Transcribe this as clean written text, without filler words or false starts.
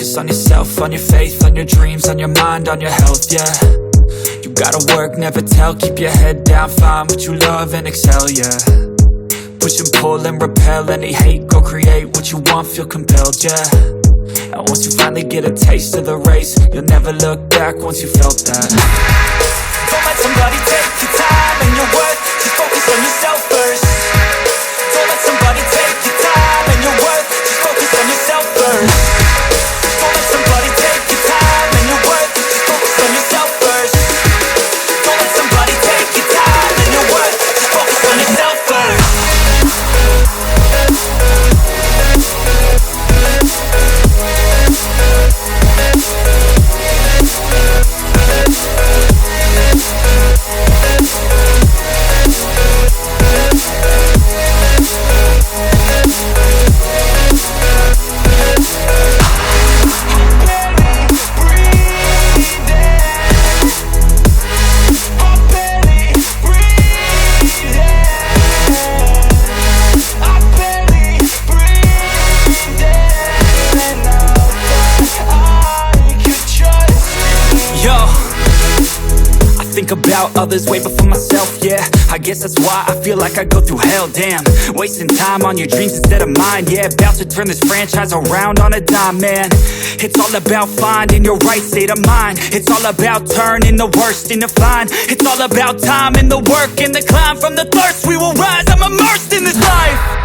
focus on yourself, on your faith, on your dreams, on your mind, on your health, yeah. You gotta work, never tell, keep your head down, find what you love and excel, yeah. Push and pull and repel any hate, go create what you want, feel compelled, yeah. And once you finally get a taste of the race, you'll never look back once you felt that. Don't let somebody take your time and your worth, just focus on yourself first. Don't let somebody take your time and your worth, just focus on yourself first. Don't let somebody take your time and your worth, just focus on yourself first. Don't let somebody take your time and your worth, just focus on yourself first. Think about others way before myself, yeah. I guess that's why I feel like I go through hell, damn. Wasting time on your dreams instead of mine, yeah. About to turn this franchise around on a dime, man. It's all about finding your right state of mind. It's all about turning the worst into fine. It's all about time and the work and the climb. From the thirst we will rise, I'm immersed in this life.